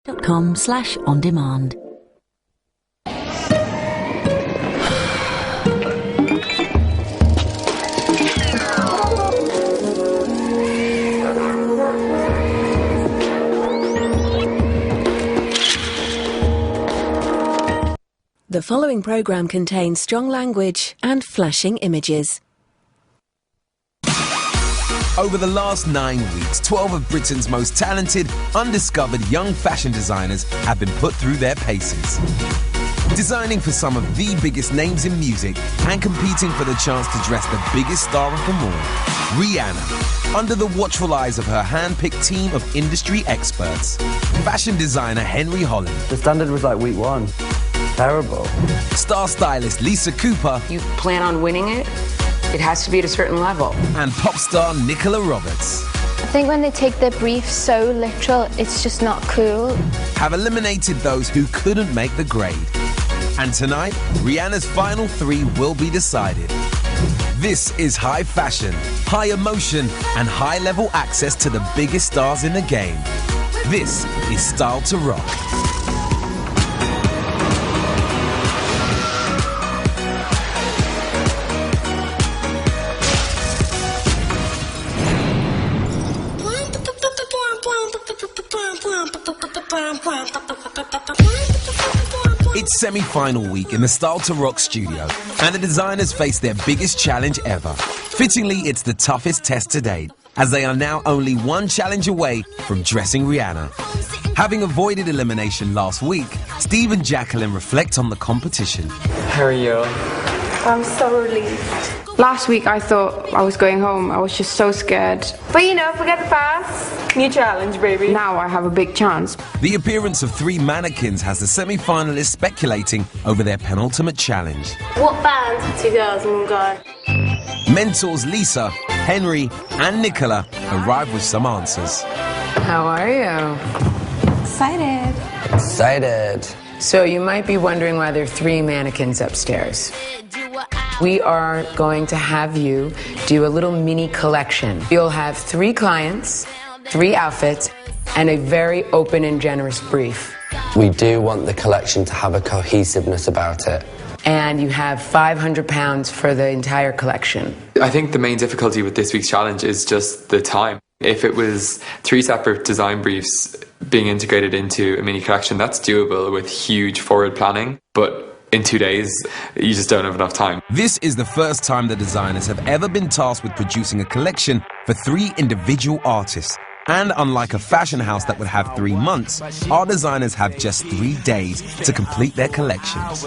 .com/on-demand. The following program contains strong language and flashing images. Over the last 9 weeks, 12 of Britain's most talented, undiscovered young fashion designers have been put through their paces. Designing for some of the biggest names in music and competing for the chance to dress the biggest star of them all, Rihanna, under the watchful eyes of her hand-picked team of industry experts. Fashion designer Henry Holland. The standard was like week one. Terrible. Star stylist Lisa Cooper. You plan on winning it? It has to be at a certain level. And pop star Nicola Roberts. I think when they take their brief so literal, it's just not cool. Have eliminated those who couldn't make the grade. And tonight, Rihanna's final 3 will be decided. This is high fashion, high emotion, and high-level access to the biggest stars in the game. This is Style to Rock. It's semi-final week in the Style to Rock studio, and the designers face their biggest challenge ever. Fittingly, it's the toughest test to date, as they are now only one challenge away from dressing Rihanna. Having avoided elimination last week, Steve and Jacqueline reflect on the competition. How are you? I'm so relieved. Last week I thought I was going home. I was just so scared. But you know, forget the past. New challenge, baby. Now I have a big chance. The appearance of 3 mannequins has the semi-finalists speculating over their penultimate challenge. What band? 2 girls and 1 guy. Mentors Lisa, Henry, and Nicola arrive with some answers. How are you? Excited. Excited. So you might be wondering why there are 3 mannequins upstairs. We are going to have you do a little mini collection. You'll have 3 clients, 3 outfits, and a very open and generous brief. We do want the collection to have a cohesiveness about it. And you have £500 for the entire collection. I think the main difficulty with this week's challenge is just the time. If it was 3 separate design briefs being integrated into a mini collection, that's doable with huge forward planning. But in 2 days, you just don't have enough time. This is the first time the designers have ever been tasked with producing a collection for 3 individual artists. And unlike a fashion house that would have 3 months, our designers have just 3 days to complete their collections.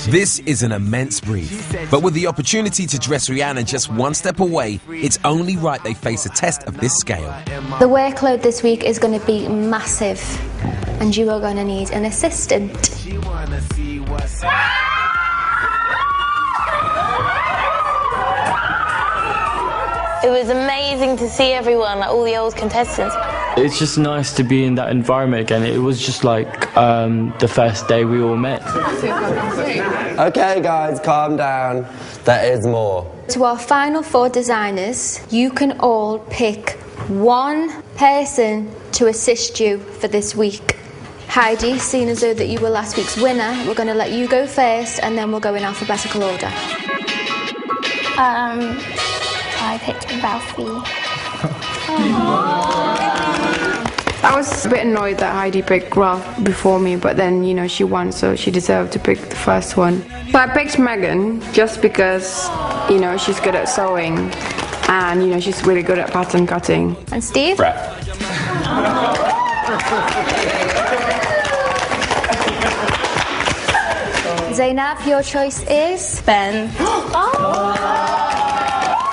This is an immense brief, but with the opportunity to dress Rihanna just one step away, it's only right they face a test of this scale. The workload this week is going to be massive, and you are going to need an assistant. It was amazing to see everyone, like all the old contestants. It's just nice to be in that environment again. It was just like the first day we all met. Okay, guys, calm down. There is more. To our final 4 designers, you can all pick 1 person to assist you for this week. Heidi, seeing as though that you were last week's winner, we're going to let you go first, and then we'll go in alphabetical order. I picked Ralphie. I was a bit annoyed that Heidi picked Ralph before me, but then, you know, she won, so she deserved to pick the first one. So I picked Megan just because, you know, she's good at sewing and, you know, she's really good at pattern cutting. And Steve? Brett. Zainab, your choice is? Ben.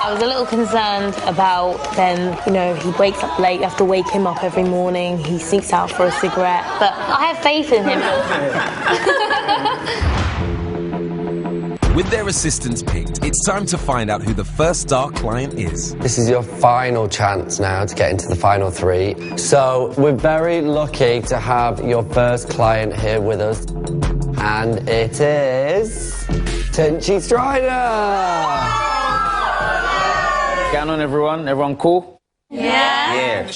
I was a little concerned about Ben. You know, he wakes up late, you have to wake him up every morning, he sneaks out for a cigarette, but I have faith in him. With their assistants picked, it's time to find out who the first star client is. This is your final chance now to get into the final 3. So we're very lucky to have your first client here with us. And it is Tinchy Strider. Going on, everyone? Everyone cool? Yeah. Yeah.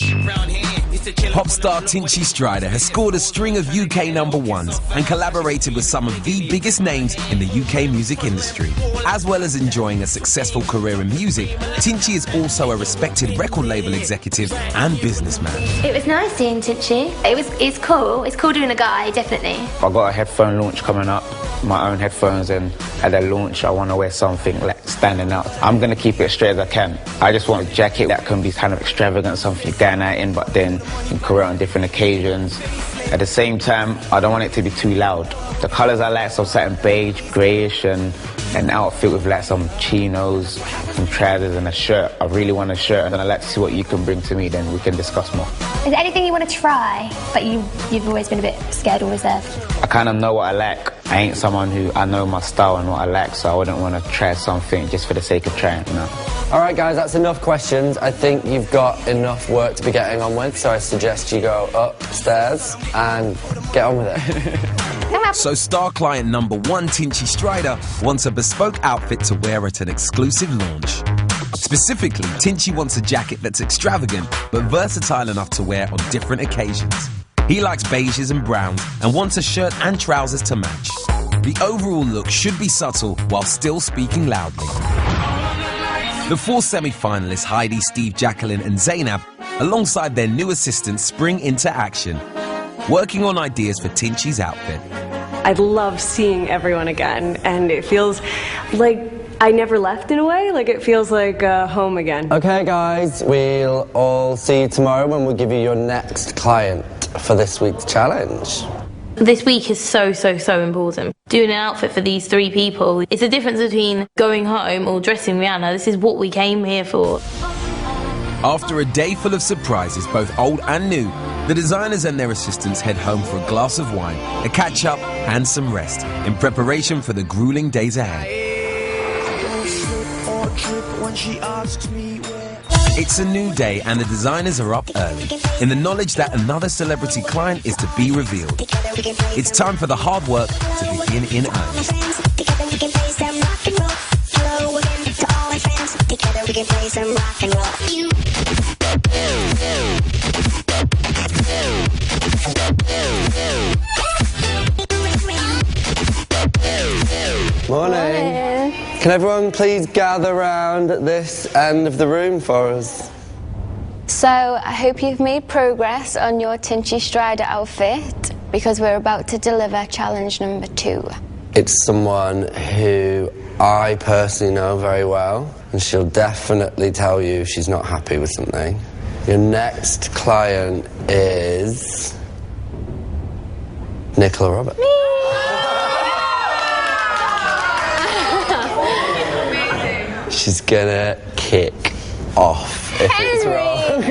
Pop star Tinchy Stryder has scored a string of UK #1s and collaborated with some of the biggest names in the UK music industry. As well as enjoying a successful career in music, Tinchy is also a respected record label executive and businessman. It was nice seeing Tinchy. It's cool. It's cool doing a guy, definitely. I've got a headphone launch coming up, my own headphones, and at the launch I want to wear something like standing out. I'm going to keep it as straight as I can. I just want a jacket that can be kind of extravagant, something you're going out in, but then you can career on different occasions. At the same time, I don't want it to be too loud. The colours I like, something beige, greyish, and an outfit with like some chinos, some trousers and a shirt. I really want a shirt, and I'd like to see what you can bring to me, then we can discuss more. Is there anything you want to try, but you've always been a bit scared or reserved? I kind of know what I like. I ain't someone who, I know my style and what I like, so I wouldn't want to try something just for the sake of trying, you know. Alright guys, that's enough questions. I think you've got enough work to be getting on with, so I suggest you go upstairs and get on with it. So star client #1 Tinchy Stryder wants a bespoke outfit to wear at an exclusive launch. Specifically, Tinchy wants a jacket that's extravagant but versatile enough to wear on different occasions. He likes beiges and browns and wants a shirt and trousers to match. The overall look should be subtle while still speaking loudly. The 4 semi-finalists Heidi, Steve, Jacqueline and Zainab, alongside their new assistants, spring into action, working on ideas for Tinchy's outfit. I love seeing everyone again, and it feels like I never left in a way, like it feels like home again. Okay guys, we'll all see you tomorrow when we give you your next client for this week's challenge. This week is so important. Doing an outfit for these 3 people, it's a difference between going home or dressing Rihanna. This is what we came here for. After a day full of surprises, both old and new, the designers and their assistants head home for a glass of wine, a catch-up and some rest in preparation for the grueling days ahead. It's a new day and the designers are up early, in the knowledge that another celebrity client is to be revealed. It's time for the hard work to begin in earnest. Morning. Can everyone please gather around at this end of the room for us? So I hope you've made progress on your Tinchy Stryder outfit, because we're about to deliver challenge #2. It's someone who I personally know very well, and she'll definitely tell you if she's not happy with something. Your next client is Nicola Roberts. She's gonna kick off if it's wrong.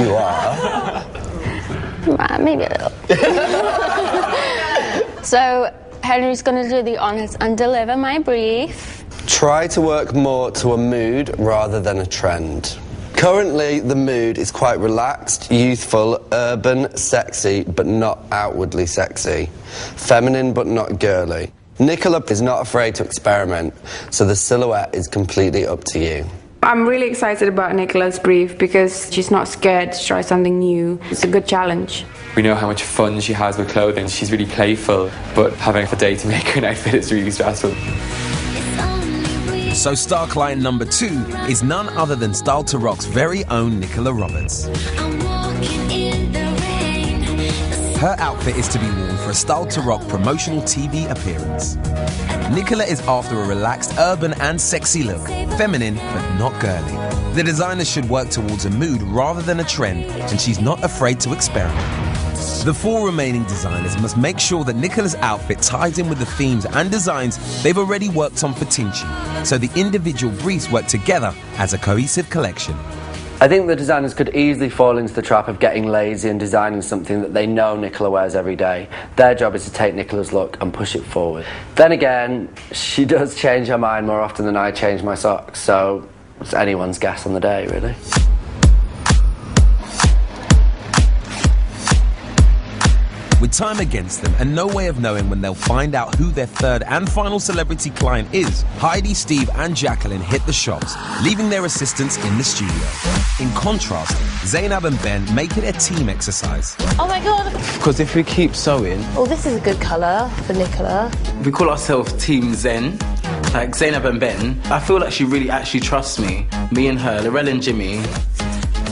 You are. Maybe a little. So Henry's gonna do the honours and deliver my brief. Try to work more to a mood rather than a trend. Currently, the mood is quite relaxed, youthful, urban, sexy, but not outwardly sexy. Feminine, but not girly. Nicola is not afraid to experiment, so the silhouette is completely up to you. I'm really excited about Nicola's brief because she's not scared to try something new. It's a good challenge. We know how much fun she has with clothing. She's really playful, but having a day to make her an outfit is really stressful. So star client #2 is none other than Style to Rock's very own Nicola Roberts. Her outfit is to be worn for a Style to Rock promotional TV appearance. Nicola is after a relaxed, urban and sexy look, feminine but not girly. The designer should work towards a mood rather than a trend, and she's not afraid to experiment. The 4 remaining designers must make sure that Nicola's outfit ties in with the themes and designs they've already worked on for Tinchy, so the individual briefs work together as a cohesive collection. I think the designers could easily fall into the trap of getting lazy and designing something that they know Nicola wears every day. Their job is to take Nicola's look and push it forward. Then again, she does change her mind more often than I change my socks, so it's anyone's guess on the day, really. With time against them and no way of knowing when they'll find out who their third and final celebrity client is, Heidi, Steve and Jacqueline hit the shops, leaving their assistants in the studio. In contrast, Zainab and Ben make it a team exercise. Oh my god! Because if we keep sewing... Oh, this is a good colour for Nicola. We call ourselves Team Zen, like Zainab and Ben. I feel like she really actually trusts me. Me and her, Lorelle and Jimmy,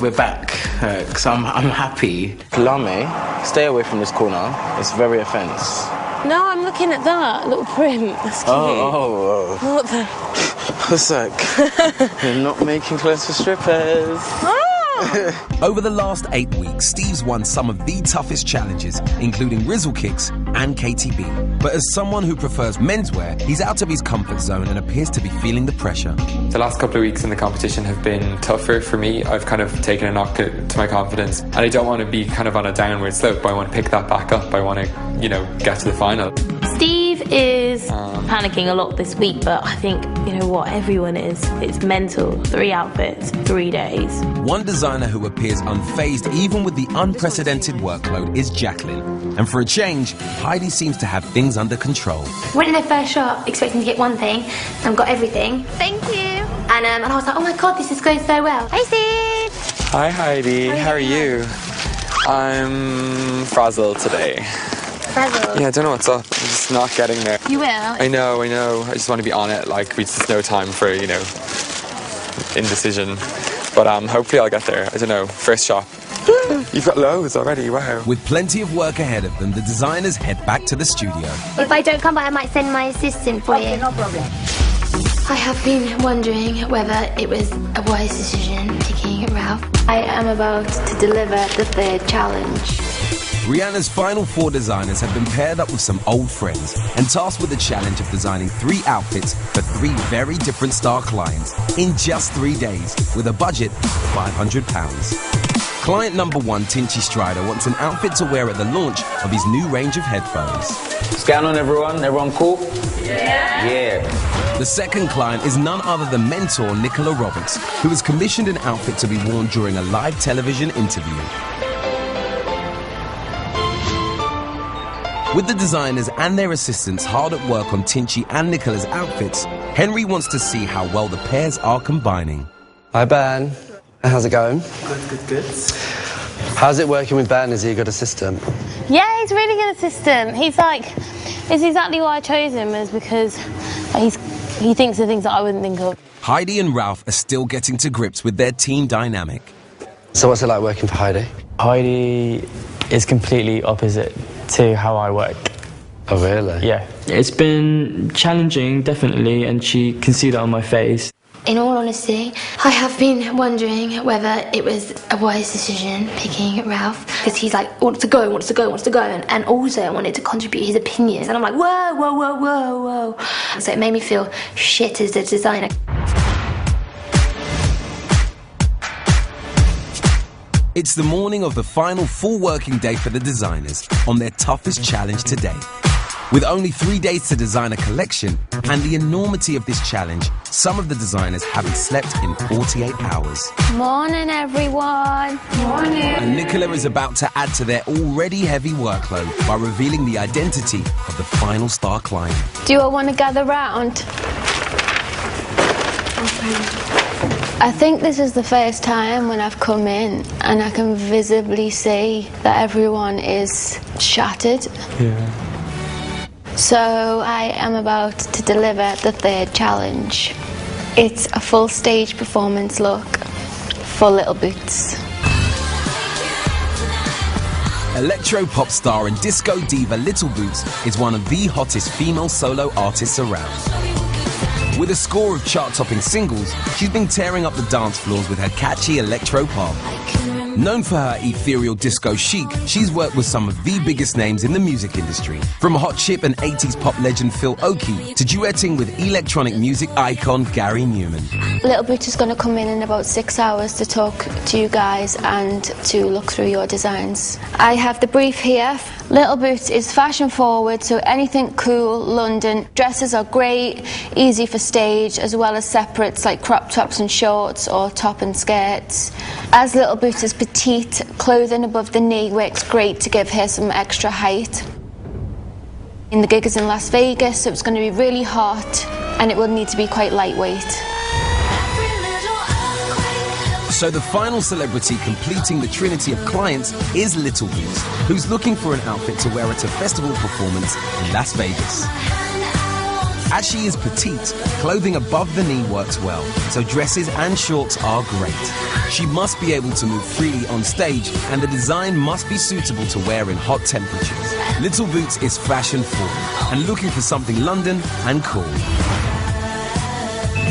we're back. So I'm happy. Lame, stay away from this corner. It's very offence. No, I'm looking at that little print. That's cute. Oh. What the? What's that? We're not making clothes for strippers. Over the last 8 weeks, Steve's won some of the toughest challenges, including Rizzle Kicks and KTB. But as someone who prefers menswear, he's out of his comfort zone and appears to be feeling the pressure. The last couple of weeks in the competition have been tougher for me. I've kind of taken a knock to my confidence, and I don't want to be kind of on a downward slope. I want to pick that back up. I want to, you know, get to the final. Steve is panicking a lot this week, but I think, you know what, everyone is. It's mental. 3 outfits, 3 days. One designer who appears unfazed even with the unprecedented workload is Jacqueline. And for a change, Heidi seems to have things under control. Went in their first shop expecting to get one thing and got everything. Thank you. And I was like, oh my god, this is going so well. Hey Steve! Hi Heidi, how are you? I'm frazzled today. Frazzled? Yeah, I don't know what's up. I'm just not getting there. You will? I know. I just want to be on it. Like, we just no time for, you know, indecision. But hopefully I'll get there. I don't know. First shop. You've got loads already, wow. With plenty of work ahead of them, the designers head back to the studio. If I don't come back, I might send my assistant for you. No problem. I have been wondering whether it was a wise decision picking Ralph. I am about to deliver the 3rd challenge. Rihanna's final 4 designers have been paired up with some old friends and tasked with the challenge of designing 3 outfits for 3 very different star clients in just 3 days with a budget of £500. Client number 1, Tinchy Strider, wants an outfit to wear at the launch of his new range of headphones. What's going on, everyone? Everyone cool? Yeah. The second client is none other than mentor Nicola Roberts, who has commissioned an outfit to be worn during a live television interview. With the designers and their assistants hard at work on Tinchy and Nicola's outfits, Henry wants to see how well the pairs are combining. Hi Ben, how's it going? Good. How's it working with Ben? Is he a good assistant? Yeah, he's a really good assistant. He's like, it's exactly why I chose him, is because he thinks of things that I wouldn't think of. Heidi and Ralph are still getting to grips with their team dynamic. So what's it like working for Heidi? Heidi is completely opposite to how I work. Oh really? Yeah. It's been challenging, definitely, and she can see that on my face. In all honesty, I have been wondering whether it was a wise decision picking Ralph, because he's like, wants to go, and also I wanted to contribute his opinions, and I'm like, whoa. So it made me feel shit as a designer. It's the morning of the final full working day for the designers on their toughest challenge to date. With only 3 days to design a collection and the enormity of this challenge, some of the designers haven't slept in 48 hours. Morning, everyone. Morning. And Nicola is about to add to their already heavy workload by revealing the identity of the final star client. Do you all want to gather round? I think this is the first time when I've come in and I can visibly see that everyone is shattered. Yeah. So I am about to deliver the 3rd challenge. It's a full stage performance look for Little Boots. Electro pop star and disco diva Little Boots is one of the hottest female solo artists around. With a score of chart-topping singles, she's been tearing up the dance floors with her catchy electro pop. Known for her ethereal disco chic, she's worked with some of the biggest names in the music industry. From hot chip and 80s pop legend Phil Oakey to duetting with electronic music icon Gary Newman. Little Boots is going to come in about 6 hours to talk to you guys and to look through your designs. I have the brief here. Little Boots is fashion forward, so anything cool, London. Dresses are great, easy for stage, as well as separates like crop tops and shorts or top and skirts. As Little Boots is petite. Clothing above the knee works great to give her some extra height. And the gig is in Las Vegas, so it's going to be really hot, and it will need to be quite lightweight. So the final celebrity completing the trinity of clients is Little Boots, who's looking for an outfit to wear at a festival performance in Las Vegas. As she is petite, clothing above the knee works well, so dresses and shorts are great. She must be able to move freely on stage, and the design must be suitable to wear in hot temperatures. Little Boots is fashion forward and looking for something London and cool.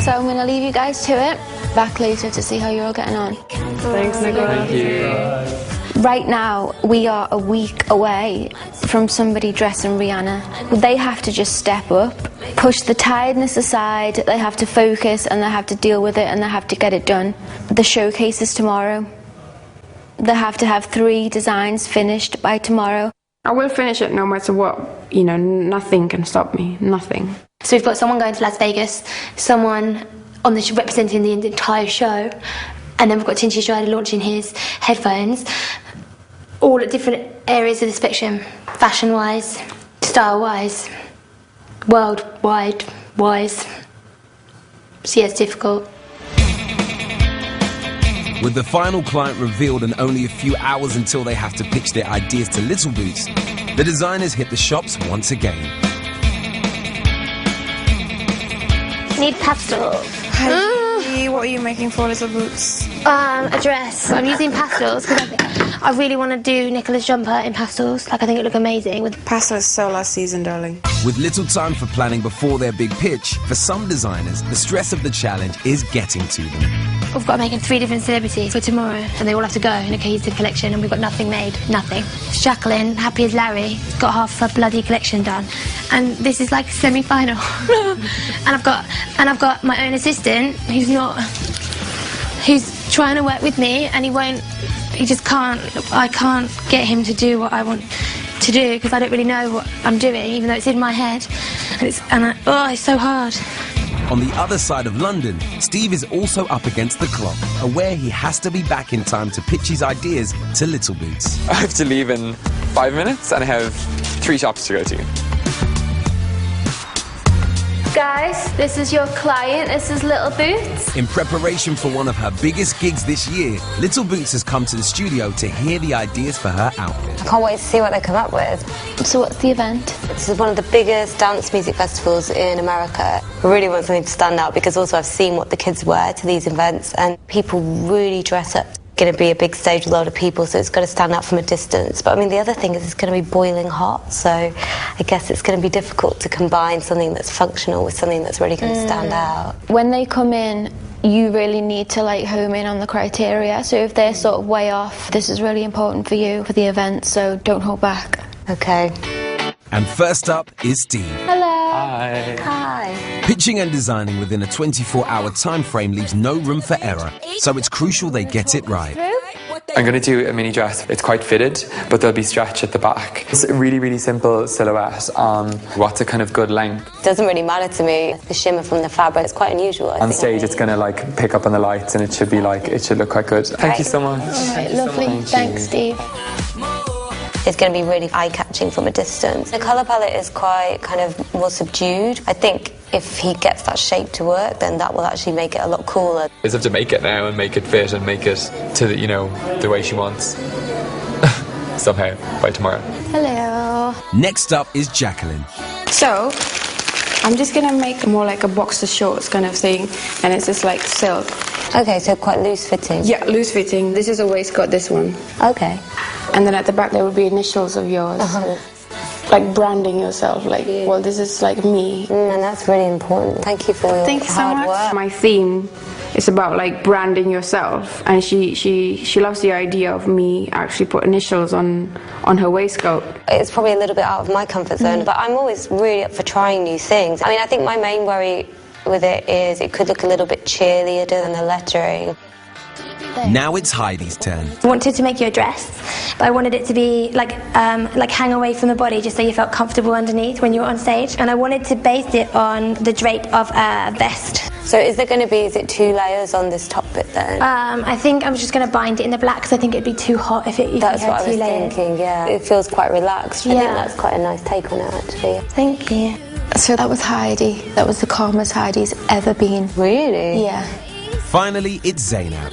So I'm going to leave you guys to it. Back later to see how you're all getting on. Thanks, Nicola. Thank you. Right now, we are a week away from somebody dressing Rihanna. They have to just step up, push the tiredness aside, they have to focus and they have to deal with it and they have to get it done. The showcase is tomorrow. They have to have 3 designs finished by tomorrow. I will finish it no matter what. You know, nothing can stop me, nothing. So we've got someone going to Las Vegas, someone on the representing the entire show, and then we've got Tinty Strider launching his headphones, all at different areas of the spectrum, fashion-wise, style-wise, worldwide-wise. So yeah, it's difficult. With the final client revealed and only a few hours until they have to pitch their ideas to Little Boots, the designers hit the shops once again. Need pastels. What are you making for Little Boots? A dress. I'm using pastels because I really want to do Nicola's jumper in pastels. Like, I think it look amazing. With Pastels so last season, darling. With little time for planning before their big pitch, for some designers, the stress of the challenge is getting to them. We've got to make 3 different celebrities for tomorrow, and they all have to go in a cohesive collection, and we've got nothing made. Nothing. Jacqueline, happy as Larry, got half a bloody collection done, and this is like semi-final. and I've got my own assistant who's trying to work with me, and he just can't. I can't get him to do what I want to do because I don't really know what I'm doing, even though it's in my head, it's so hard. On the other side of London, Steve is also up against the clock, aware he has to be back in time to pitch his ideas to Little Boots. I have to leave in 5 minutes and I have 3 shops to go to. Guys, this is your client, this is Little Boots. In preparation for one of her biggest gigs this year, Little Boots has come to the studio to hear the ideas for her outfit. I can't wait to see what they come up with. So what's the event? This is one of the biggest dance music festivals in America. I really want something to stand out because also I've seen what the kids wear to these events and people really dress up. It's going to be a big stage with a lot of people, so it's got to stand out from a distance. But I mean, the other thing is it's going to be boiling hot, so I guess it's going to be difficult to combine something that's functional with something that's really going to stand out. When they come in, you really need to home in on the criteria. So if they're sort of way off, this is really important for you for the event, so don't hold back. Okay. And first up is Steve. Hello. Hi. Hi. Pitching and designing within a 24-hour time frame leaves no room for error, so it's crucial they get it right. I'm going to do a mini dress. It's quite fitted, but there'll be stretch at the back. It's a really, really simple silhouette on what's a kind of good length. It doesn't really matter to me. The shimmer from the fabric is quite unusual. On stage, it's going to pick up on the lights, and it should be it should look quite good. Thank you so much. All right, lovely. Thanks, Steve. It's going to be really eye-catching from a distance. The colour palette is quite kind of more subdued. I think if he gets that shape to work, then that will actually make it a lot cooler. Is have to make it now and make it fit and make it to the way she wants. Somehow by tomorrow. Hello. Next up is Jacqueline. So, I'm just going to make more like a boxer shorts kind of thing, and it's just like silk. Okay, so quite loose fitting. Yeah, loose fitting. This is a waistcoat, this one. Okay. And then at the back there will be initials of yours. Like branding yourself, well, this is like me. And that's really important. Thank you for your hard work. My theme is about branding yourself, and she loves the idea of me actually put initials on her waistcoat. It's probably a little bit out of my comfort zone, but I'm always really up for trying new things. I mean, I think my main worry with it is it could look a little bit cheerleader than the lettering. Now it's Heidi's turn. I wanted to make you a dress, but I wanted it to be hang away from the body just so you felt comfortable underneath when you were on stage. And I wanted to base it on the drape of a vest. So is it 2 layers on this top bit then? I think I'm just going to bind it in the black because I think it'd be too hot if you That's had what I 2 was layers. thinking, yeah. It feels quite relaxed. I Yeah. think that's quite a nice take on it, actually. Thank you. So that was Heidi. That was the calmest Heidi's ever been. Really? Yeah. Finally, it's Zainab.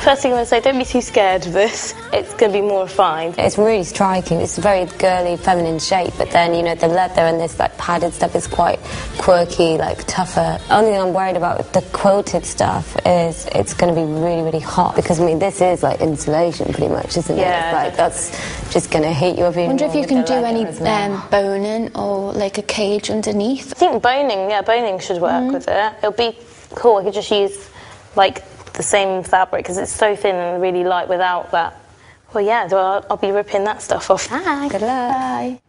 First thing I want to say, don't be too scared of this. It's going to be more refined. It's really striking. It's a very girly, feminine shape, but then, you know, the leather and this, like, padded stuff is quite quirky, like, tougher. Only thing I'm worried about with the quilted stuff is it's going to be really, really hot, because, I mean, this is, like, insulation, pretty much, isn't it? Yeah. Like, that's just going to heat you up even I wonder if more you with can the do leather any as well. boning or, like, a cage underneath. I think boning should work with it. It'll be cool. I could just use, like, the same fabric because it's so thin and really light without that. Well, yeah, so I'll be ripping that stuff off. Hi. Good luck. Bye.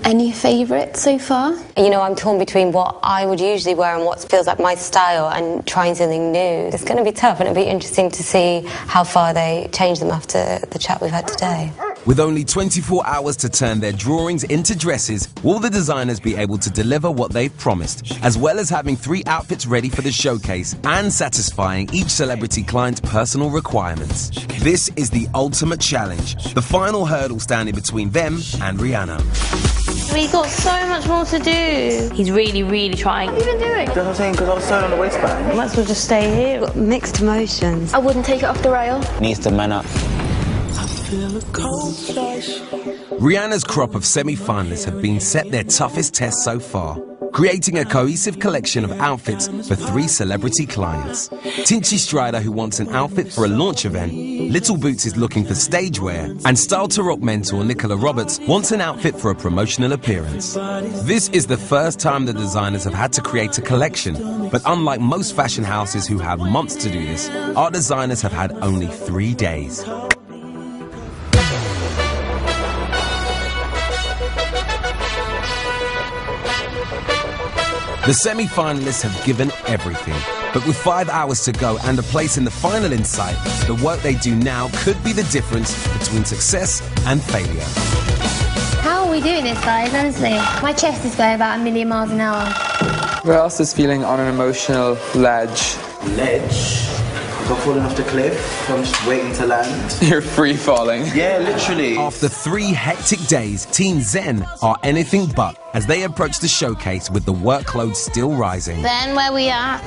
Any favourites so far? You know, I'm torn between what I would usually wear and what feels like my style and trying something new. It's going to be tough, and it'll be interesting to see how far they change them after the chat we've had today. With only 24 hours to turn their drawings into dresses, will the designers be able to deliver what they've promised, as well as having 3 outfits ready for the showcase and satisfying each celebrity client's personal requirements? This is the ultimate challenge, the final hurdle standing between them and Rihanna. We've got so much more to do. He's really, really trying. What have you been doing? That's what I'm saying, because I was sewing on the waistband. Might as well just stay here. Got mixed emotions. I wouldn't take it off the rail. Needs to man up. Rihanna's crop of semi-finalists have been set their toughest test so far, creating a cohesive collection of outfits for 3 celebrity clients. Tinchy Strider, who wants an outfit for a launch event, Little Boots is looking for stage wear, and Style to Rock mentor Nicola Roberts wants an outfit for a promotional appearance. This is the first time the designers have had to create a collection, but unlike most fashion houses who have months to do this, our designers have had only 3 days. The semi-finalists have given everything, but with 5 hours to go and a place in the final in sight, the work they do now could be the difference between success and failure. How are we doing this, guys? Honestly, my chest is going about 1,000,000 miles an hour. Who else is feeling on an emotional ledge? Ledge? I got falling off the cliff. I'm just waiting to land. You're free falling. Yeah, literally. After 3 hectic days, Team Zen are anything but as they approach the showcase with the workload still rising. Then where we at?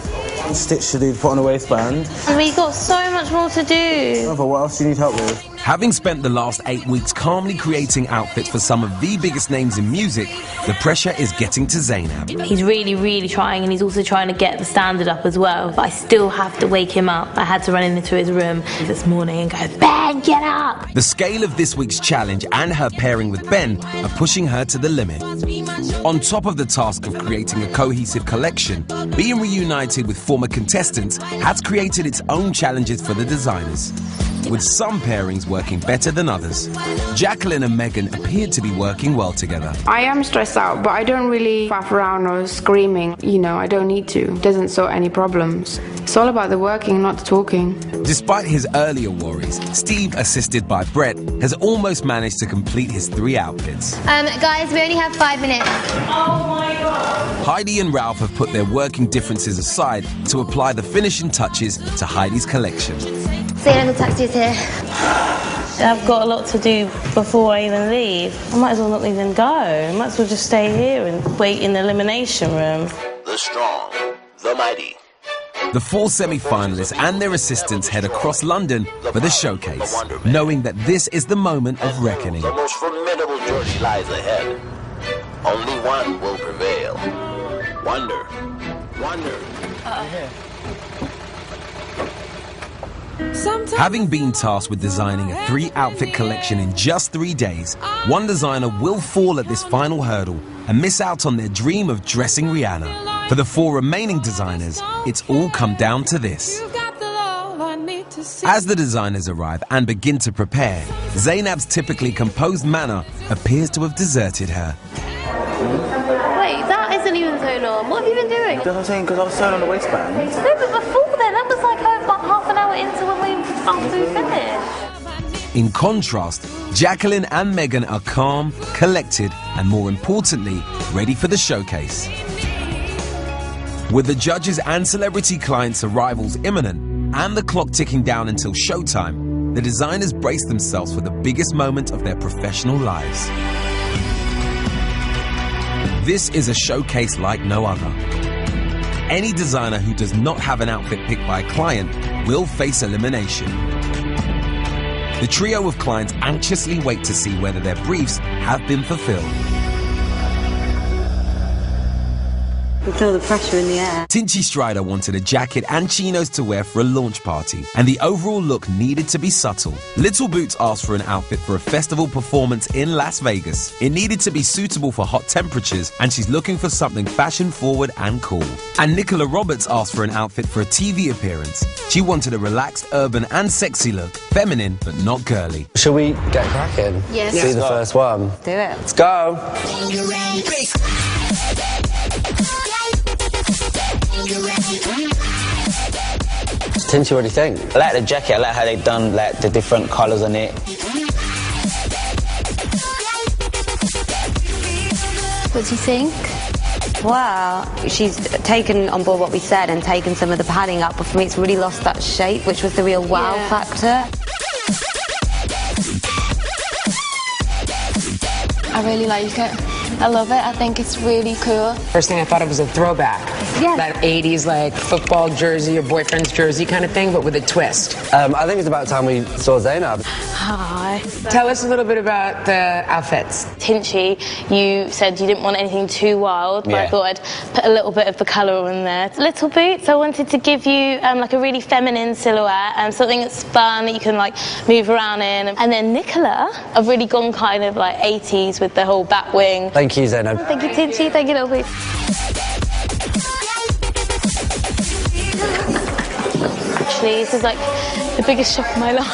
One stitch to do to put on the waistband. We've got so much more to do. Brother, what else do you need help with? Having spent the last 8 weeks calmly creating outfits for some of the biggest names in music, the pressure is getting to Zainab. He's really, really trying, and he's also trying to get the standard up as well. But I still have to wake him up. I had to run into his room this morning and go, Ben, get up! The scale of this week's challenge and her pairing with Ben are pushing her to the limit. On top of the task of creating a cohesive collection, being reunited with former contestants has created its own challenges for the designers, with some pairings working better than others. Jacqueline and Megan appeared to be working well together. I am stressed out, but I don't really faff around or screaming. You know, I don't need to. It doesn't solve any problems. It's all about the working, not the talking. Despite his earlier worries, Steve, assisted by Brett, has almost managed to complete his 3 outfits. Guys, we only have 5 minutes. Oh my God! Heidi and Ralph have put their working differences aside to apply the finishing touches to Heidi's collection. Seeing the taxi's here. I've got a lot to do before I even leave. I might as well not even go. I might as well just stay here and wait in the elimination room. The strong, the mighty. The 4 semi-finalists and their assistants head across London for the showcase, knowing that this is the moment of reckoning. The most formidable journey lies ahead. Only one will prevail. Wonder. Having been tasked with designing a 3-outfit collection in just 3 days, one designer will fall at this final hurdle and miss out on their dream of dressing Rihanna. For the 4 remaining designers, it's all come down to this. As the designers arrive and begin to prepare, Zainab's typically composed manner appears to have deserted her. Wait, that isn't even so long. What have you been doing? That's what I'm saying, because I was sewing on the waistband. No, but before then, that was like about half an hour into when we finished. In contrast, Jacqueline and Megan are calm, collected, and more importantly, ready for the showcase. With the judges' and celebrity clients' arrivals imminent and the clock ticking down until showtime, the designers brace themselves for the biggest moment of their professional lives. This is a showcase like no other. Any designer who does not have an outfit picked by a client will face elimination. The trio of clients anxiously wait to see whether their briefs have been fulfilled. You feel the pressure in the air. Tinchy Strider wanted a jacket and chinos to wear for a launch party, and the overall look needed to be subtle. Little Boots asked for an outfit for a festival performance in Las Vegas. It needed to be suitable for hot temperatures, and she's looking for something fashion-forward and cool. And Nicola Roberts asked for an outfit for a TV appearance. She wanted a relaxed, urban and sexy look, feminine but not girly. Shall we get cracking? Yes. See the first one? Do it. Let's go. Tinchy, what do you think? I like the jacket, I like how they've done like the different colours on it. What do you think? Wow, she's taken on board what we said and taken some of the padding up, but for me it's really lost that shape, which was the real wow factor. I really like it. I love it. I think it's really cool. First thing I thought it was a throwback. Yeah. That 80s like football jersey or boyfriend's jersey kind of thing, but with a twist. I think it's about time we saw Zainab. Hi. Tell us a little bit about the outfits. Tinchy, you said you didn't want anything too wild, but I thought I'd put a little bit of the colour in there. Little Boots, I wanted to give you like a really feminine silhouette, something that's fun that you can like move around in. And then Nicola, I've really gone kind of like 80s with the whole bat wing. Thank you, Zainab. Thank you, Tinchy. Thank you, Little Boots. Actually, this is like the biggest shock of my life.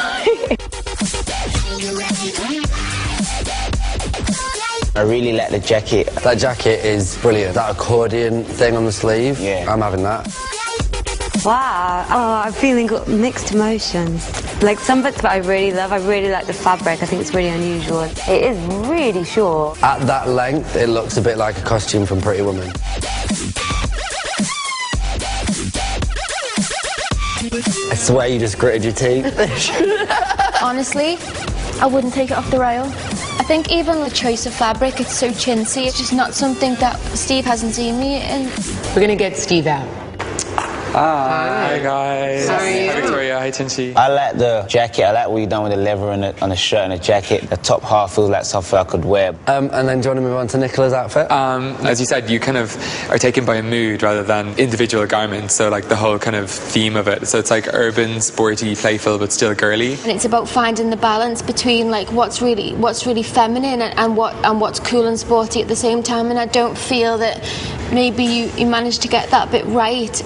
I really like the jacket. That jacket is brilliant. That accordion thing on the sleeve, I'm having that. Wow, I'm feeling mixed emotions. Like some bits that I really love, I really like the fabric, I think it's really unusual. It is really short. At that length, it looks a bit like a costume from Pretty Woman. I swear you just gritted your teeth. Honestly, I wouldn't take it off the rail. I think even the choice of fabric, it's so chintzy. It's just not something that Steve hasn't seen me in. We're gonna get Steve out. Hi guys. How are you? Hi Victoria, hi Tinchy. I like the jacket, I like what you've done with the leather on the shirt and the jacket. The top half feels like something I could wear. And then do you want to move on to Nicola's outfit? As you said, you kind of are taken by a mood rather than individual garments, so like the whole kind of theme of it. So it's like urban, sporty, playful, but still girly. And it's about finding the balance between like what's really feminine and what's cool and sporty at the same time. And I don't feel that maybe you managed to get that bit right.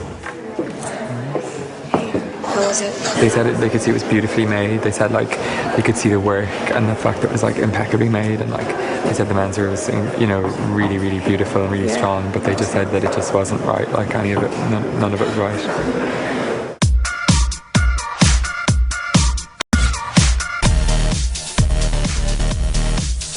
How was it? They said they could see it was beautifully made. They said like they could see the work and the fact that it was like impeccably made, and like they said the menswear was, you know, really, really beautiful and really strong, but they just said that it just wasn't right. Like any of it, none of it was right.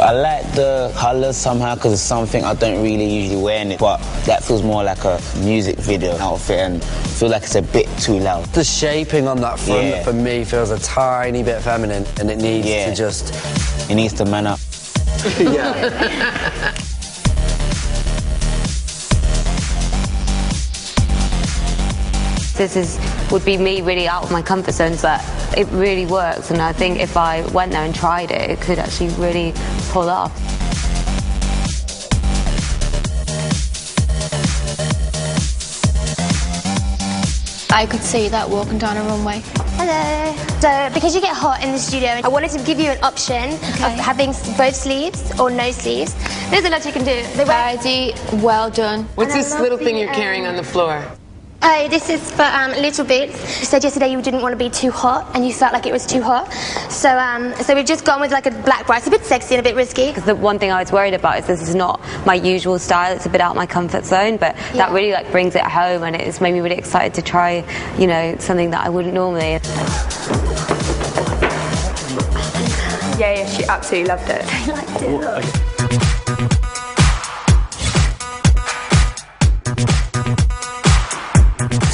I like the colours somehow because it's something I don't really usually wear in it, but that feels more like a music video outfit and I feel like it's a bit too loud. The shaping on that front for me feels a tiny bit feminine and it needs to just... It needs to man up. This would be me really out of my comfort zone, but it really works, and I think if I went there and tried it, it could actually really pull off. I could see that walking down a runway. Hello. So, because you get hot in the studio, I wanted to give you an option of having both sleeves or no sleeves. There's a lot you can do. Heidi, well done. What's this little thing you're carrying on the floor? Oh, this is for Little Boots. You said yesterday you didn't want to be too hot, and you felt like it was too hot. So, so we've just gone with like a black bra. It's a bit sexy and a bit risky. Because the one thing I was worried about is this is not my usual style. It's a bit out of my comfort zone, but that really like brings it home, and it's made me really excited to try, you know, something that I wouldn't normally. Yeah, she absolutely loved it. I liked it.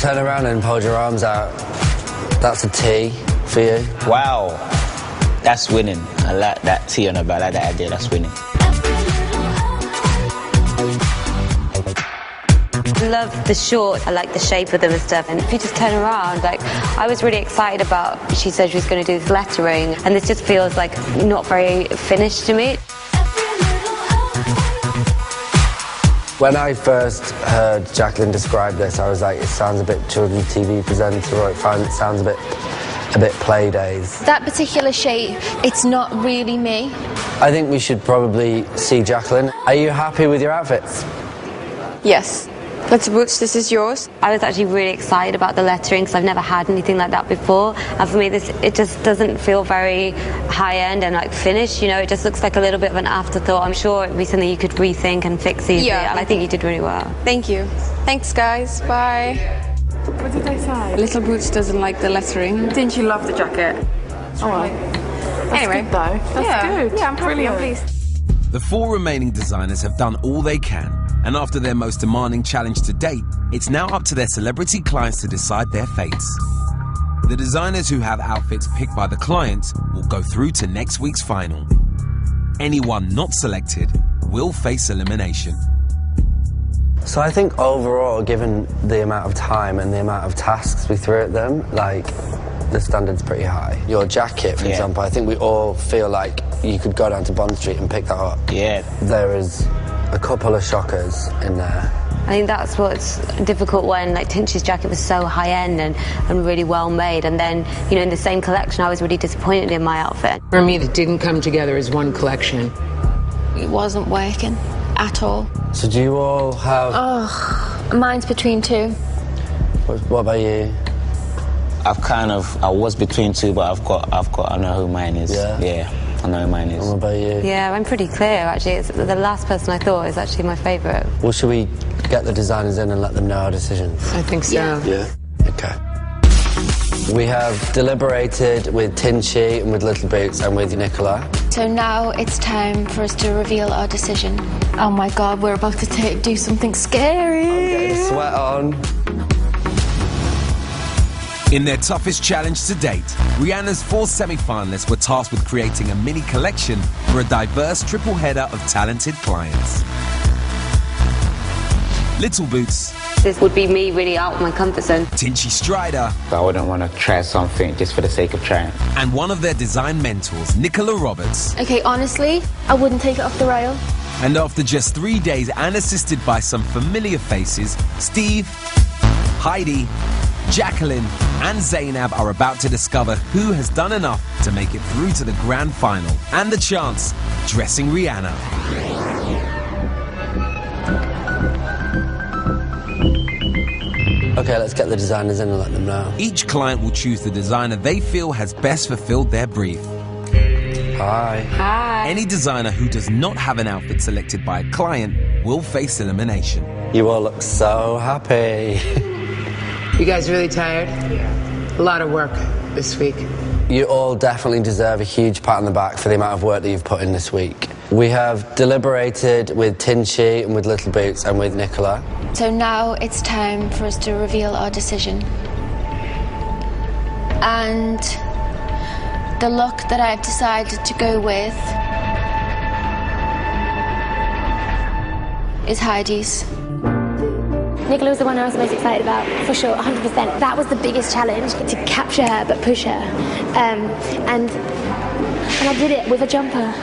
turn around and hold your arms out. That's a T for you. Wow, that's winning. I like that T on the back. I like that idea. That's winning. I love the shorts. I like the shape of them and stuff. And if you just turn around, like, I was really excited about, she said she was going to do this lettering, and this just feels like not very finished to me. When I first heard Jacqueline describe this, I was like, it sounds a bit children's TV presenter, or it sounds a bit play days. That particular shape, it's not really me. I think we should probably see Jacqueline. Are you happy with your outfits? Yes. Let's boots, this is yours. I was actually really excited about the lettering because I've never had anything like that before. And for me, it just doesn't feel very high-end and like finished, you know, it just looks like a little bit of an afterthought. I'm sure it'd be something you could rethink and fix easily. Yeah. I think you did really well. Thank you. Thanks, guys. Bye. What did they say? Little Boots doesn't like the lettering. Didn't you love the jacket? Oh, well. That's anyway. good, though. That's good. Yeah, I'm happy, I'm pleased. The 4 remaining designers have done all they can, and after their most demanding challenge to date, it's now up to their celebrity clients to decide their fates. The designers who have outfits picked by the clients will go through to next week's final. Anyone not selected will face elimination. So I think overall, given the amount of time and the amount of tasks we threw at them, like, the standard's pretty high. Your jacket, for example, I think we all feel like you could go down to Bond Street and pick that up. Yeah. There is a couple of shockers in there. I think that's what's difficult when, like, Tinchy's jacket was so high-end and really well-made, and then, you know, in the same collection, I was really disappointed in my outfit. For me, it didn't come together as one collection. It wasn't working at all. So do you all have... Oh, mine's between 2. What about you? I was between 2, but I know who mine is. Yeah, I know who mine is. And what about you? Yeah, I'm pretty clear, actually. It's the last person I thought is actually my favourite. Well, should we get the designers in and let them know our decisions? I think so. Yeah? Okay. We have deliberated with Tinchy and with Little Boots and with Nicola. So now it's time for us to reveal our decision. Oh my God, we're about to do something scary. I'm getting a sweat on. In their toughest challenge to date, Rihanna's 4 semi-finalists were tasked with creating a mini collection for a diverse triple header of talented clients. Little Boots. This would be me really out of my comfort zone. Tinchy Strider. I wouldn't want to try something just for the sake of trying. And one of their design mentors, Nicola Roberts. Okay, honestly, I wouldn't take it off the rail. And after just 3 days and assisted by some familiar faces, Steve, Heidi, Jacqueline and Zainab are about to discover who has done enough to make it through to the grand final and the chance dressing Rihanna. Okay, let's get the designers in and let them know. Each client will choose the designer they feel has best fulfilled their brief. Hi. Hi. Any designer who does not have an outfit selected by a client will face elimination. You all look so happy. You guys really tired? Yeah. A lot of work this week. You all definitely deserve a huge pat on the back for the amount of work that you've put in this week. We have deliberated with Tinchy and with Little Boots and with Nicola. So now it's time for us to reveal our decision. And the look that I've decided to go with is Heidi's. Nicola was the one I was most excited about, for sure, 100%. That was the biggest challenge, to capture her but push her. And I did it with a jumper.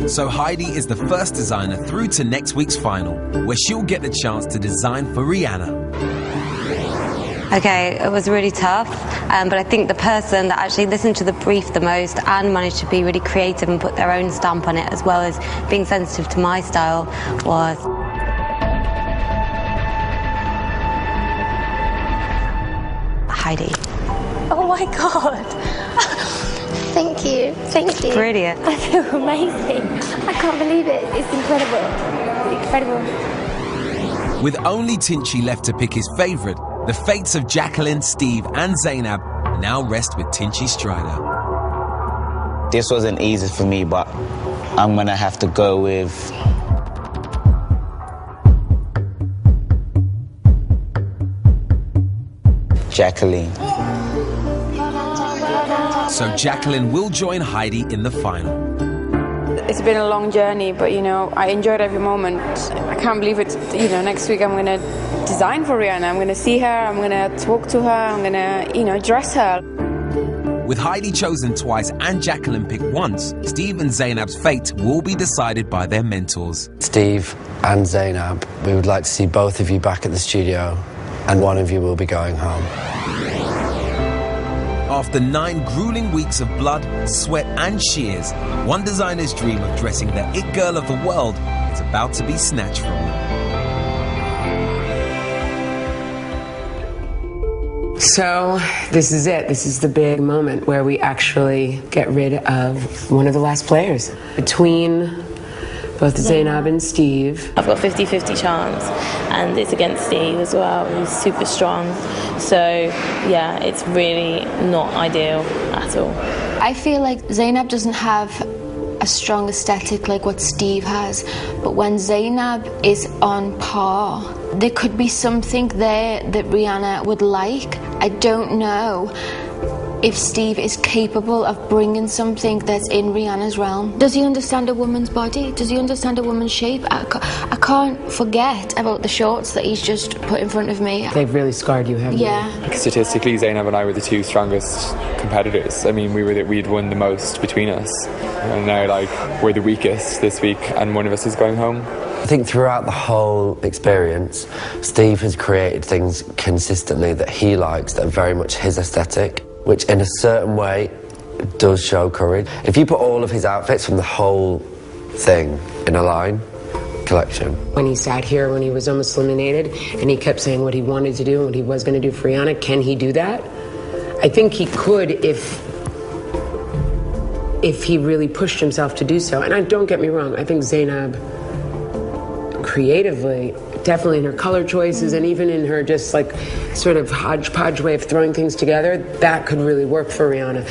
So Heidi is the first designer through to next week's final, where she'll get the chance to design for Rihanna. Okay, it was really tough, but I think the person that actually listened to the brief the most and managed to be really creative and put their own stamp on it, as well as being sensitive to my style, was Heidi. Oh my God. Thank you. Thank you. Brilliant. I feel amazing. I can't believe it. It's incredible. Incredible. With only Tinchy left to pick his favourite, the fates of Jacqueline, Steve and Zainab now rest with Tinchy Strider. This wasn't easy for me, but I'm going to have to go with Jacqueline. So Jacqueline will join Heidi in the final. It's been a long journey, but you know, I enjoyed every moment. I can't believe it. You know, next week I'm going to design for Rihanna. I'm going to see her, I'm going to talk to her, I'm going to, you know, dress her. With Heidi chosen twice and Jacqueline picked once, Steve and Zainab's fate will be decided by their mentors. Steve and Zainab, we would like to see both of you back at the studio, and one of you will be going home. After 9 grueling weeks of blood, sweat and shears, one designer's dream of dressing the it girl of the world is about to be snatched from them. So this is it. This is the big moment where we actually get rid of one of the last players. Between both Zainab and Steve, I've got 50-50 chance, and it's against Steve as well, who's super strong. So yeah, it's really not ideal at all. I feel like Zainab doesn't have a strong aesthetic like what Steve has, but when Zainab is on par, there could be something there that Rihanna would like. I don't know if Steve is capable of bringing something that's in Rihanna's realm. Does he understand a woman's body? Does he understand a woman's shape? I can't forget about the shorts that he's just put in front of me. They've really scarred you, haven't they? Statistically, Zainab and I were the 2 strongest competitors. I mean, we'd won the most between us, and now we're the weakest this week, and one of us is going home. I think throughout the whole experience, Steve has created things consistently that he likes that are very much his aesthetic, which in a certain way does show courage. If you put all of his outfits from the whole thing in a line collection. When he sat here, when he was almost eliminated, and he kept saying what he wanted to do and what he was going to do for Rihanna, can he do that? I think he could if he really pushed himself to do so. And don't get me wrong, I think Zainab, creatively, definitely in her color choices and even in her just sort of hodgepodge way of throwing things together, that could really work for Rihanna.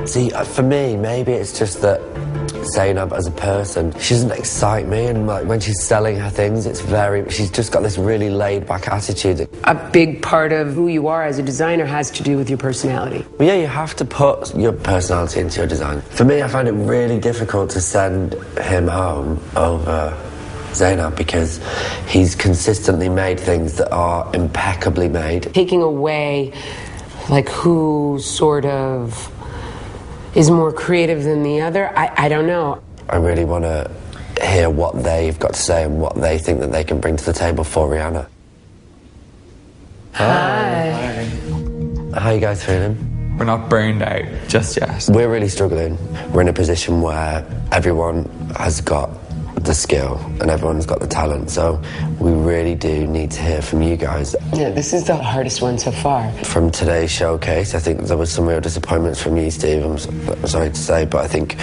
See, for me, maybe it's just that Zainab as a person, she doesn't excite me, and when she's selling her things, she's just got this really laid-back attitude. A big part of who you are as a designer has to do with your personality. Well, yeah, you have to put your personality into your design. For me, I find it really difficult to send him home over Zainab because he's consistently made things that are impeccably made. Taking away who sort of is more creative than the other, I don't know. I really want to hear what they've got to say and what they think that they can bring to the table for Rihanna. Hi. How are you guys feeling? We're not burned out just yet. We're really struggling. We're in a position where everyone has got the skill and everyone's got the talent, so we really do need to hear from you guys. Yeah, this is the hardest one so far. From today's showcase, I think there was some real disappointments from you, Steve, I'm sorry to say, but I think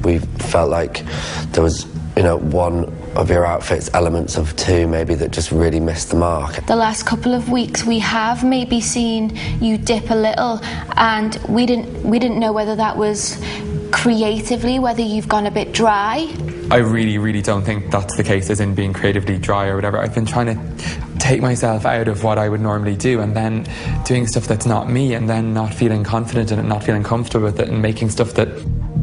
we felt like there was, one of your outfits, elements of 2 maybe, that just really missed the mark. The last couple of weeks we have maybe seen you dip a little, and we didn't know whether that was creatively, whether you've gone a bit dry. I really, really don't think that's the case, as in being creatively dry or whatever. I've been trying to take myself out of what I would normally do, and then doing stuff that's not me, and then not feeling confident in it, not feeling comfortable with it, and making stuff that...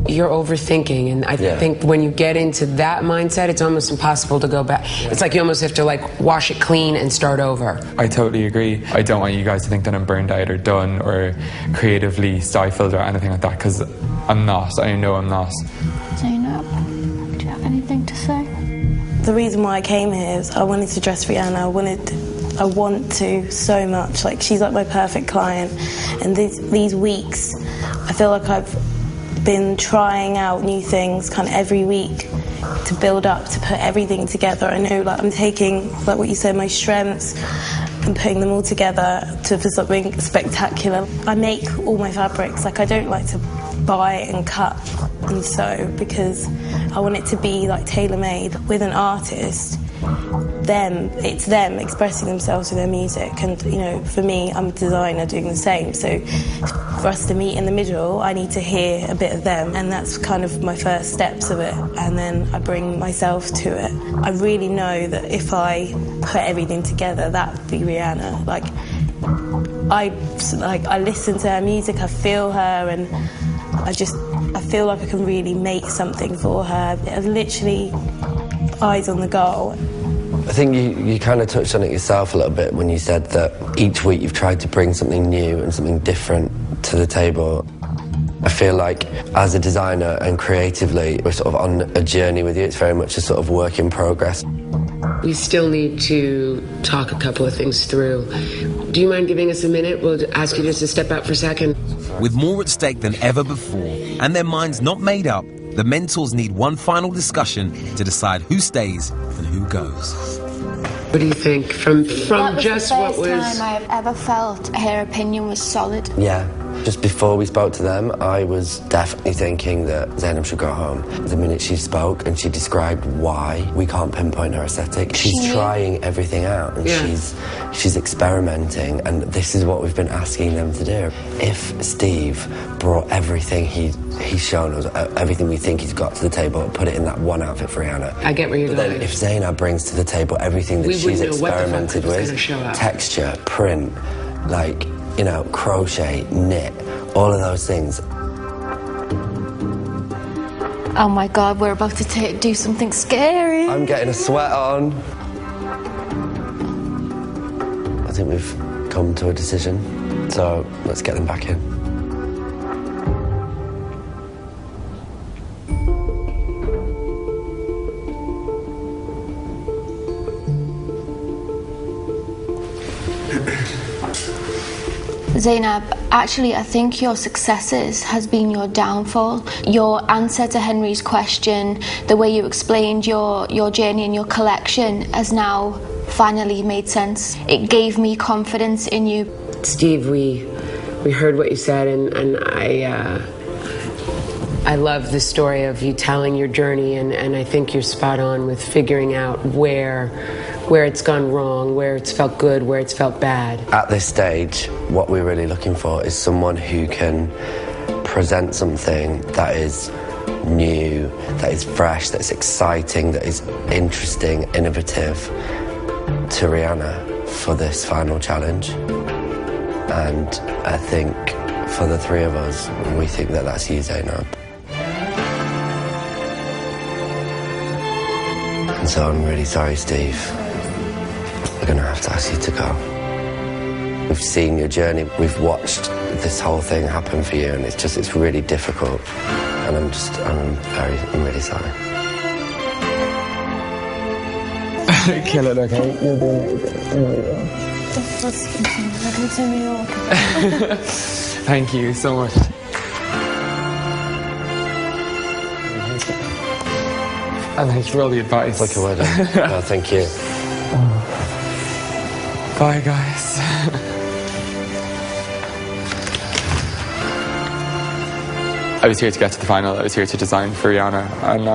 You're overthinking, and I think when you get into that mindset, it's almost impossible to go back. It's like you almost have to wash it clean and start over. I totally agree. I don't want you guys to think that I'm burned out or done or creatively stifled or anything like that, because I'm not. I know I'm not. Zainab, do you have anything to say? The reason why I came here is I wanted to dress Rihanna. I want to so much. She's my perfect client, and these weeks, I feel like I've been trying out new things kind of every week to build up, to put everything together. I know I'm taking, what you said, my strengths and putting them all together for something spectacular. I make all my fabrics. I don't like to buy and cut and sew, because I want it to be tailor-made with an artist. It's them expressing themselves with their music, and for me, I'm a designer doing the same, so for us to meet in the middle, I need to hear a bit of them, and that's kind of my first steps of it, and then I bring myself to it. I really know that if I put everything together, that would be Rihanna. I listen to her music, I feel her, and I feel like I can really make something for her. I've literally eyes on the goal. I think you kind of touched on it yourself a little bit when you said that each week you've tried to bring something new and something different to the table. I feel like as a designer and creatively, we're sort of on a journey with you. It's very much a sort of work in progress. We still need to talk a couple of things through. Do you mind giving us a minute? We'll ask you just to step out for a second. With more at stake than ever before, and their minds not made up, the mentors need one final discussion to decide who stays and who goes. What do you think? From just what was... That was the first time I've ever felt her opinion was solid. Yeah. Just before we spoke to them, I was definitely thinking that Zainab should go home. The minute she spoke and she described why we can't pinpoint her aesthetic, she's trying everything out and she's experimenting, and this is what we've been asking them to do. If Steve brought everything he's shown us, everything we think he's got to the table, put it in that one outfit for Rihanna. I get where you're going. Then if Zainab brings to the table everything that she's experimented with, texture, print, like, you know, crochet, knit, all of those things. Oh my God, we're about to do something scary. I'm getting a sweat on. I think we've come to a decision, so let's get them back in. Zainab, actually, I think your successes has been your downfall. Your answer to Henry's question, the way you explained your journey and your collection has now finally made sense. It gave me confidence in you. Steve, we heard what you said, and I love the story of you telling your journey, and I think you're spot on with figuring out where it's gone wrong, where it's felt good, where it's felt bad. At this stage, what we're really looking for is someone who can present something that is new, that is fresh, that is exciting, that is interesting, innovative to Rihanna for this final challenge. And I think for the three of us, we think that that's you, Zainab. And so I'm really sorry, Steve. We're going to have to ask you to go. We've seen your journey. We've watched this whole thing happen for you, and it's really difficult. And I'm really sorry. Kill it, okay? You're doing it. Let's continue. Thank you so much. And thanks for all the advice. Like a wedding. No, thank you. Bye, guys. I was here to get to the final. I was here to design for Rihanna, and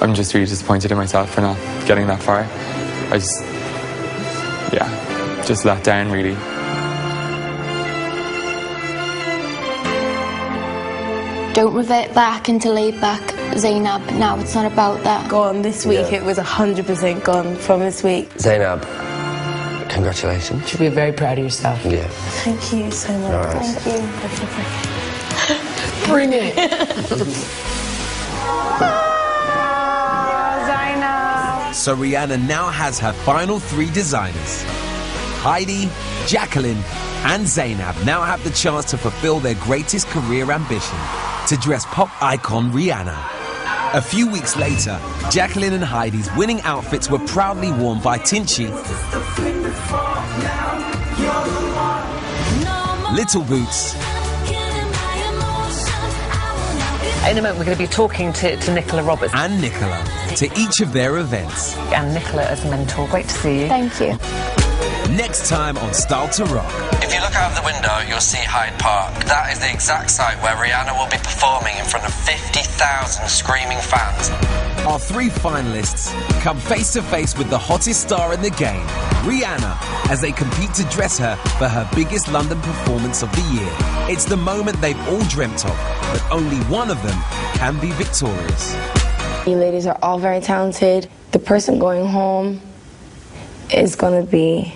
I'm just really disappointed in myself for not getting that far. I just let down, really. Don't revert back into laid back, Zainab. Now it's not about that. Gone this week. It was 100% gone from this week. Zainab, congratulations. You should be very proud of yourself. Yeah. Thank you so much. Right. Thank you. Bring it. So Rihanna now has her final three designers. Heidi, Jacqueline, and Zainab now have the chance to fulfill their greatest career ambition, to dress pop icon Rihanna. A few weeks later, Jacqueline and Heidi's winning outfits were proudly worn by Tinchy, Little Boots, in a moment we're going to be talking to Nicola Roberts and Nicola to each of their events. And Nicola as a mentor, great to see you. Thank you. Next time on Style to Rock. If you look out of the window, you'll see Hyde Park. That is the exact site where Rihanna will be performing in front of 50,000 screaming fans. Our three finalists come face to face with the hottest star in the game, Rihanna, as they compete to dress her for her biggest London performance of the year. It's the moment they've all dreamt of, but only one of them can be victorious. You ladies are all very talented. The person going home is going to be